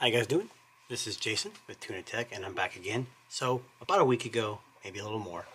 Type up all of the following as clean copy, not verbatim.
How you guys doing? This is Jason with Tuna Tech, and I'm back again. So about a week ago, maybe a little more,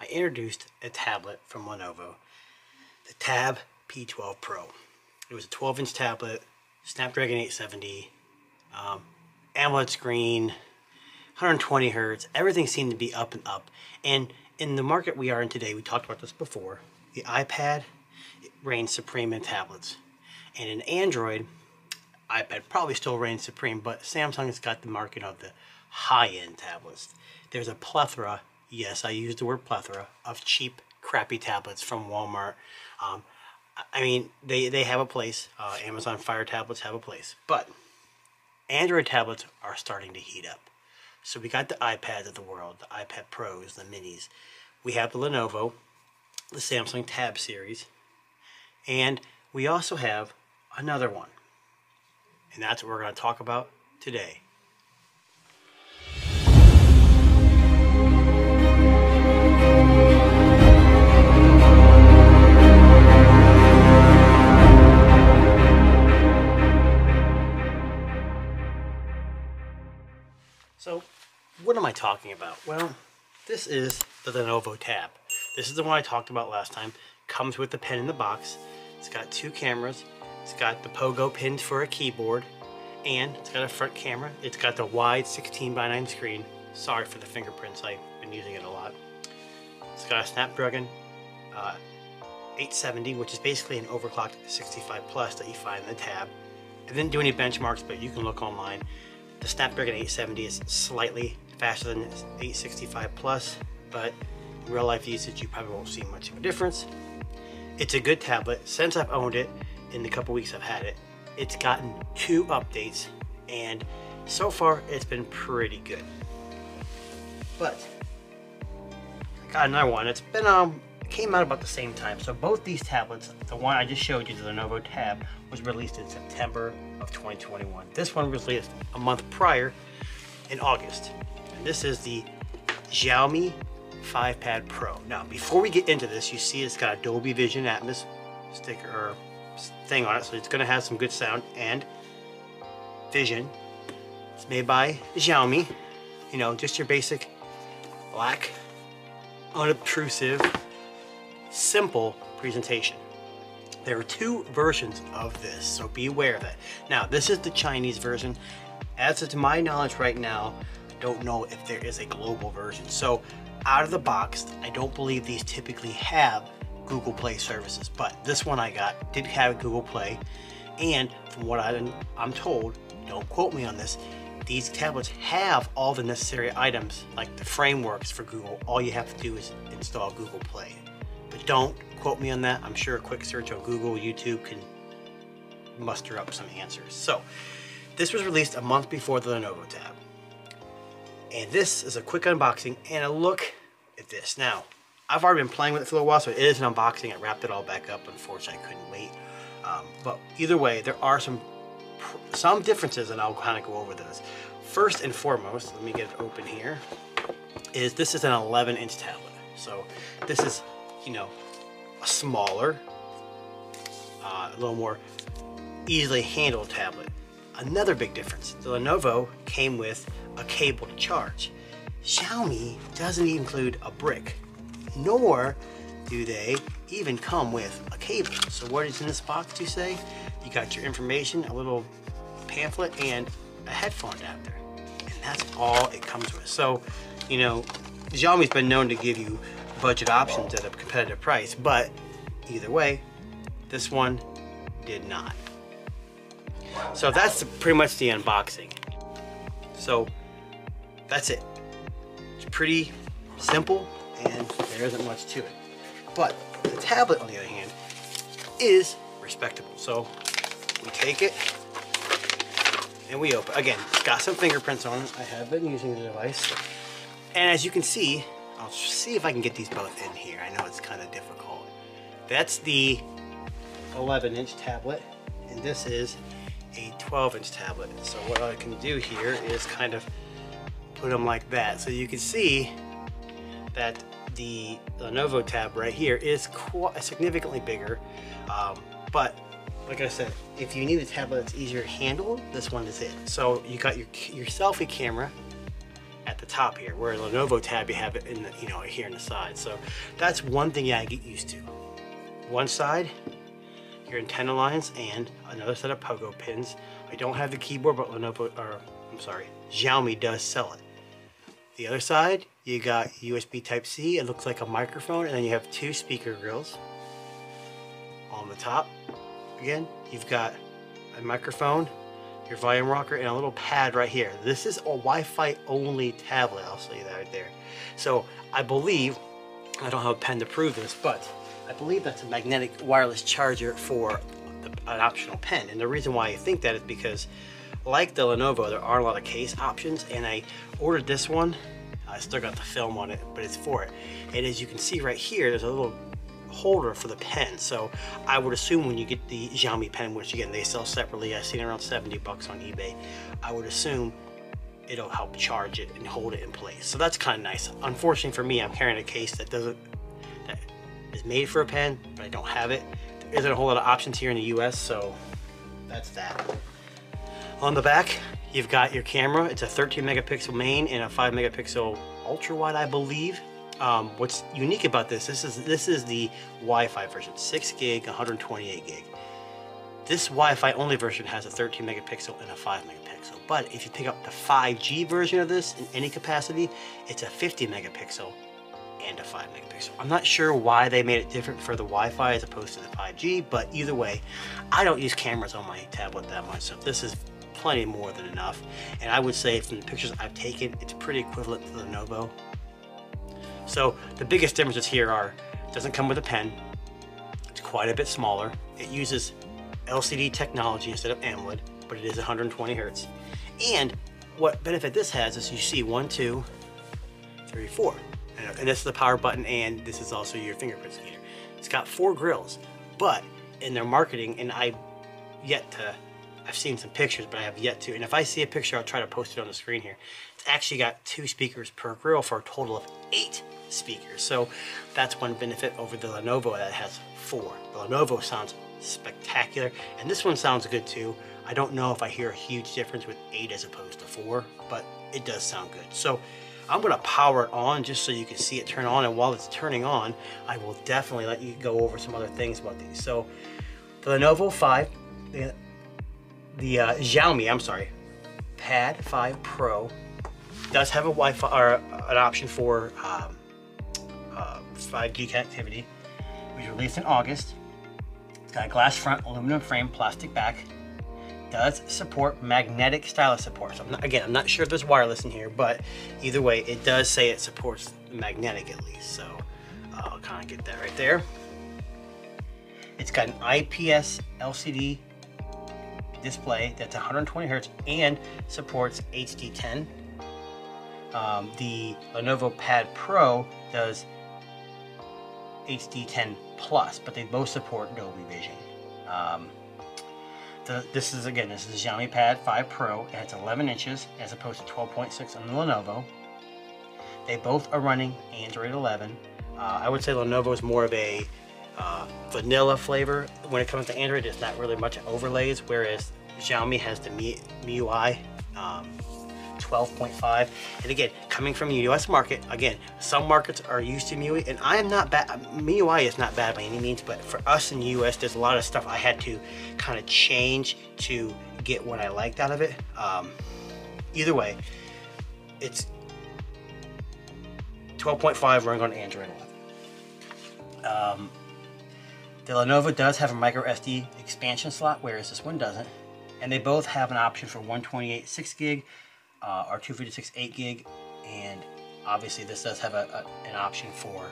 I introduced a tablet from Lenovo, the Tab P12 Pro. It was a 12-inch tablet, Snapdragon 870, AMOLED screen, 120 hertz. Everything seemed to be up and up. And in the market we are in today, we talked about this before, the iPad reigns supreme in tablets. And in Android, iPad probably still reigns supreme, but Samsung has got the market of the high-end tablets. There's a plethora, yes, I use the word plethora, of cheap, crappy tablets from Walmart. I mean, they have a place. Amazon Fire tablets have a place. But Android tablets are starting to heat up. So we got the iPads of the world, the iPad Pros, the Minis. We have the Lenovo, the Samsung Tab series. And we also have another one. And that's what we're going to talk about today. So, what am I talking about? Well, this is the Lenovo Tab. This is the one I talked about last time. Comes with the pen in the box. It's got two cameras. It's got the pogo pins for a keyboard, and it's got a front camera. It's got the wide 16:9 screen. Sorry for the fingerprints, I've been using it a lot. It's got a Snapdragon 870, which is basically an overclocked 65 Plus that you find in the Tab. I didn't do any benchmarks, but you can look online. The Snapdragon 870 is slightly faster than the 865 Plus, but in real life usage, you probably won't see much of a difference. It's a good tablet. Since I've owned it, in the couple weeks I've had it, it's gotten 2 updates, and so far it's been pretty good. But I got another one. It's been it came out about the same time. So both these tablets, the one I just showed you, the Lenovo Tab, was released in September of 2021. This one was released a month prior in August. And this is the Xiaomi 5Pad Pro. Now, before we get into this, you see it's got a Dolby Vision Atmos sticker or thing on it, so it's going to have some good sound and vision. It's made by Xiaomi. You know, just your basic black, unobtrusive, simple presentation. There are 2 versions of this, so be aware of that. Now, this is the Chinese version. As to my knowledge right now, I don't know if there is a global version. So out of the box, I don't believe these typically have Google Play services, but this one I got did have Google Play, and from what I'm told, don't quote me on this, these tablets have all the necessary items like the frameworks for Google. All you have to do is install Google Play, but don't quote me on that. I'm sure a quick search on Google, YouTube can muster up some answers. So this was released a month before the Lenovo Tab, and this is a quick unboxing and a look at this. Now, I've already been playing with it for a little while, so it is an unboxing. I wrapped it all back up. Unfortunately, I couldn't wait. But either way, there are some differences, and I'll kind of go over those. First and foremost, let me get it open here, is this is an 11-inch tablet. So this is, you know, a smaller, a little more easily handled tablet. Another big difference, the Lenovo came with a cable to charge. Xiaomi doesn't include a brick, nor do they even come with a cable. So what is in this box, you say? You got your information, a little pamphlet, and a headphone adapter. And that's all it comes with. So, you know, Xiaomi's been known to give you budget options at a competitive price, but either way, this one did not. So that's pretty much the unboxing. So that's it. It's pretty simple, and there isn't much to it. But the tablet, on the other hand, is respectable. So we take it and we open. Again, it's got some fingerprints on it. I have been using the device. And as you can see, I'll see if I can get these both in here. I know it's kind of difficult. That's the 11-inch tablet, and this is a 12-inch tablet. So what I can do here is kind of put them like that. So you can see that the Lenovo Tab right here is quite significantly bigger, but like I said, if you need a tablet that's easier to handle, this one is it. So you got your selfie camera at the top here, where Lenovo Tab you have it in the, here on the side. So that's one thing you gotta get used to. One side, your antenna lines, and another set of pogo pins. I don't have the keyboard, but Xiaomi does sell it. The other side, you got USB Type-C. It looks like a microphone, and then you have 2 speaker grills. On the top, again, you've got a microphone, your volume rocker, and a little pad right here. This is a Wi-Fi only tablet, I'll show you that right there. So I believe, I don't have a pen to prove this, but I believe that's a magnetic wireless charger for an optional pen. And the reason why I think that is because, like the Lenovo, there aren't a lot of case options, and I ordered this one. I still got the film on it, but it's for it. And as you can see right here, there's a little holder for the pen. So I would assume when you get the Xiaomi pen, which again they sell separately, I've seen around 70 bucks on eBay, I would assume it'll help charge it and hold it in place. So that's kind of nice. Unfortunately for me, I'm carrying a case that is made for a pen, but I don't have it. There isn't a whole lot of options here in the US, so that's that. On the back, you've got your camera. It's a 13 megapixel main and a 5 megapixel ultra wide, I believe. What's unique about this is the Wi-Fi version, 6 gig, 128 gig. This Wi-Fi only version has a 13 megapixel and a 5 megapixel. But if you pick up the 5G version of this in any capacity, it's a 50 megapixel and a 5 megapixel. I'm not sure why they made it different for the Wi-Fi as opposed to the 5G, but either way, I don't use cameras on my tablet that much, so this is plenty more than enough. And I would say from the pictures I've taken, it's pretty equivalent to the Lenovo. So the biggest differences here are, it doesn't come with a pen, it's quite a bit smaller, it uses LCD technology instead of AMOLED, but it is 120 Hertz. And what benefit this has is you see 1, 2, 3, 4. And this is the power button, and this is also your fingerprint scanner. It's got 4 grills, but in their marketing, and I've seen some pictures, but I have yet to, and if I see a picture, I'll try to post it on the screen here. It's actually got 2 speakers per grill for a total of 8 speakers. So that's one benefit over the Lenovo that has 4. The Lenovo sounds spectacular, and this one sounds good too. I don't know if I hear a huge difference with 8 as opposed to 4, but it does sound good. So I'm gonna power it on just so you can see it turn on, and while it's turning on, I will definitely let you go over some other things about these. So the Lenovo 5, the Xiaomi, Pad 5 Pro does have a Wi-Fi or an option for 5G connectivity. It was released in August. It's got a glass front, aluminum frame, plastic back. Does support magnetic stylus support. So I'm not sure if there's wireless in here, but either way, it does say it supports magnetic at least. So I'll kind of get that right there. It's got an IPS LCD display that's 120 Hertz and supports HD10. The Lenovo Pad Pro does HD10 Plus, but they both support Dolby Vision. This is Xiaomi Pad 5 Pro, and it's 11 inches as opposed to 12.6 on the Lenovo. They both are running Android 11. I would say Lenovo is more of a vanilla flavor. When it comes to Android, there's not really much overlays, whereas Xiaomi has the MIUI 12.5. And again, coming from the US market, again, some markets are used to MIUI, and I am not bad. MIUI is not bad by any means, but for us in the US, there's a lot of stuff I had to kind of change to get what I liked out of it. Either way, it's 12.5 running on Android 11. The Lenovo does have a micro SD expansion slot, whereas this one doesn't. And they both have an option for 128 6 gig or 256 8 gig. And obviously this does have an option for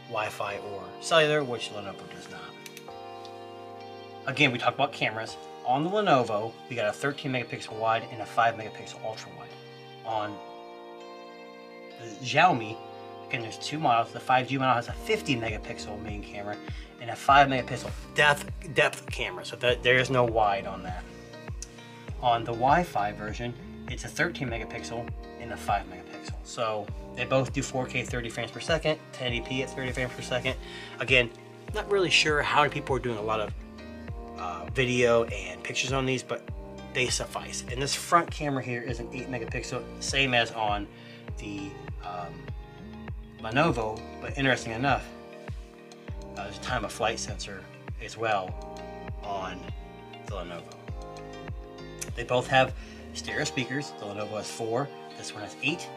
Wi-Fi or cellular, which Lenovo does not. Again, we talked about cameras. On the Lenovo, we got a 13 megapixel wide and a 5 megapixel ultra wide. On the Xiaomi, again, there's 2 models. The 5G model has a 50 megapixel main camera and a 5 megapixel depth camera, so there is no wide on that. On the Wi-Fi version, it's a 13 megapixel and a 5 megapixel. So they both do 4K 30 frames per second, 1080p at 30 frames per second. Again, not really sure how many people are doing a lot of video and pictures on these, but they suffice. And this front camera here is an 8 megapixel, same as on the Lenovo, but interesting enough, there's a time of flight sensor as well on the Lenovo. They both have stereo speakers. The Lenovo has 4, this one has 8.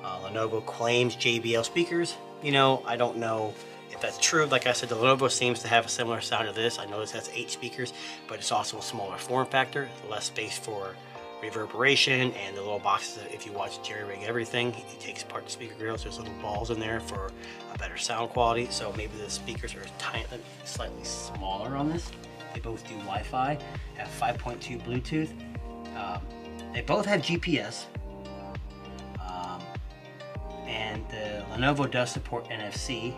Lenovo claims JBL speakers. You know, I don't know if that's true. Like I said, the Lenovo seems to have a similar sound to this. I know this has 8 speakers, but it's also a smaller form factor, less space for reverberation, and the little boxes, if you watch Jerry Rig Everything, he takes apart the speaker grills. There's little balls in there for a better sound quality. So maybe the speakers are slightly smaller on this. They both do Wi-Fi, have 5.2 Bluetooth. They both have GPS. And the Lenovo does support NFC.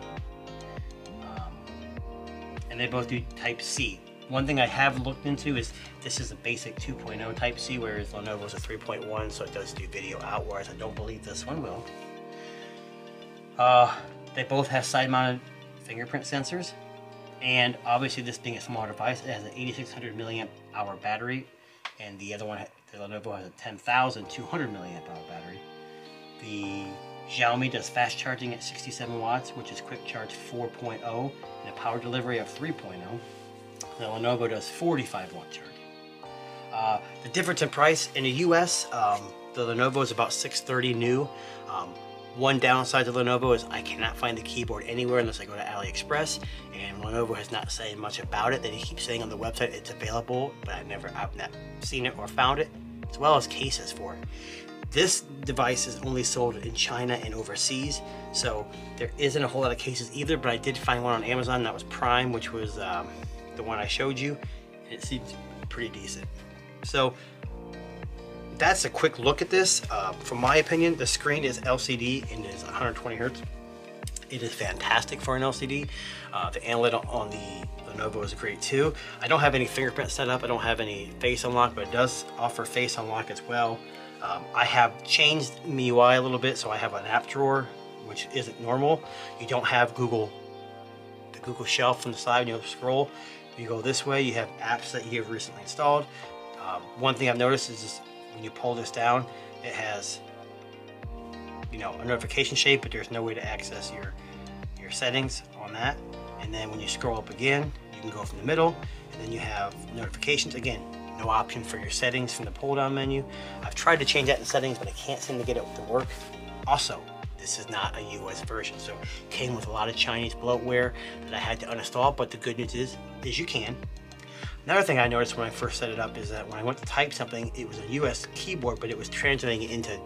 And they both do Type-C. One thing I have looked into is this is a basic 2.0 Type-C, whereas Lenovo's a 3.1, so it does do video out, whereas I don't believe this one will. They both have side-mounted fingerprint sensors, and obviously this being a smaller device, it has an 8600 milliamp hour battery, and the other one, the Lenovo, has a 10,200 milliamp hour battery. The Xiaomi does fast charging at 67 watts, which is quick charge 4.0, and a power delivery of 3.0. The Lenovo does 45 watt charging. The difference in price in the US, the Lenovo is about $630 new. One downside to Lenovo is I cannot find the keyboard anywhere unless I go to AliExpress, and Lenovo has not said much about it. They keep saying on the website it's available, but I've not seen it or found it, as well as cases for it. This device is only sold in China and overseas, so there isn't a whole lot of cases either, but I did find one on Amazon that was Prime, which was the one I showed you, and it seems pretty decent. So that's a quick look at this. From my opinion, the screen is LCD and it is 120 Hertz. It is fantastic for an LCD. The AMOLED on the Lenovo is great too. I don't have any fingerprint set up. I don't have any face unlock, but it does offer face unlock as well. I have changed MIUI a little bit, so I have an app drawer, which isn't normal. You don't have the Google shelf on the side when you scroll. You go this way, you have apps that you have recently installed. One thing I've noticed is just when you pull this down, it has, you know, a notification shape, but there's no way to access your settings on that. And then when you scroll up again, you can go from the middle, and then you have notifications again. No option for your settings from the pull-down menu. I've tried to change that in settings, but I can't seem to get it to work. Also, this is not a US version, so it came with a lot of Chinese bloatware that I had to uninstall, but the good news is you can. Another thing I noticed when I first set it up is that when I went to type something, it was a US keyboard, but it was translating it into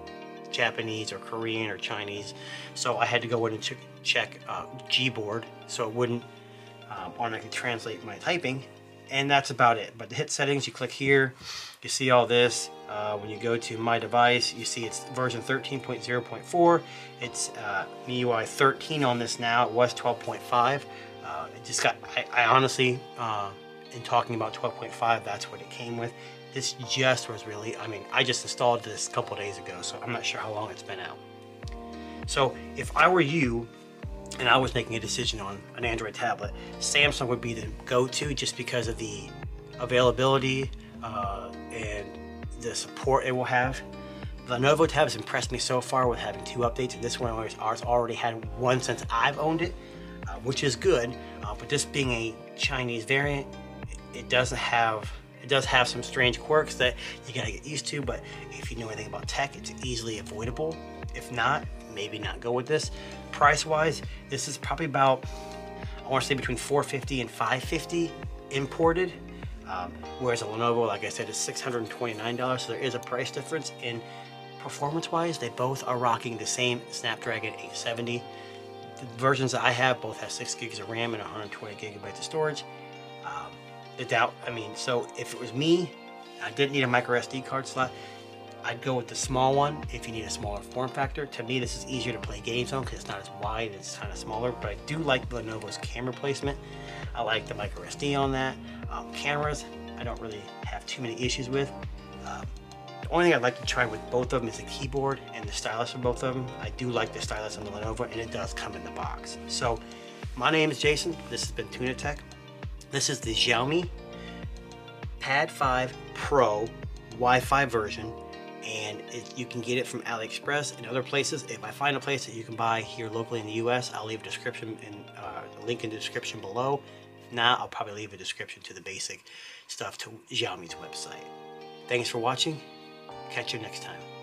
Japanese or Korean or Chinese, so I had to go in and check Gboard so it wouldn't automatically translate my typing. And that's about it. But to hit settings, you click here, you see all this. When you go to my device, you see it's version 13.0.4. It's MIUI 13 on this now. It was 12.5. It just got, I honestly, in talking about 12.5, that's what it came with. This just was really, I mean, I just installed this a couple days ago, so I'm not sure how long it's been out. So if I were you, and I was making a decision on an Android tablet, Samsung would be the go-to just because of the availability and the support it will have. The Lenovo Tab has impressed me so far with having 2 updates, and this one ours already had one since I've owned it, which is good. But this being a Chinese variant, it does have some strange quirks that you gotta get used to, but if you know anything about tech, it's easily avoidable. If not, maybe not go with this. Price wise, this is probably about, I want to say between $450 and $550 imported, whereas a Lenovo, like I said, is $629, so there is a price difference. And performance wise, they both are rocking the same Snapdragon 870. The versions that I have both have 6 gigs of RAM and 120 gigabytes of storage. So if it was me, I didn't need a micro SD card slot, I'd go with the small one if you need a smaller form factor. To me, this is easier to play games on because it's not as wide, it's kind of smaller, but I do like Lenovo's camera placement. I like the micro SD on that. Cameras, I don't really have too many issues with. The only thing I'd like to try with both of them is the keyboard and the stylus for both of them. I do like the stylus on the Lenovo, and it does come in the box. So, my name is Jason. This has been Tuna Tech. This is the Xiaomi Pad 5 Pro Wi-Fi version, and you can get it from AliExpress and other places. If I find a place that you can buy here locally in the US, I'll leave a description and a link in the description below. If not, I'll probably leave a description to the basic stuff to Xiaomi's website. Thanks for watching. Catch you next time.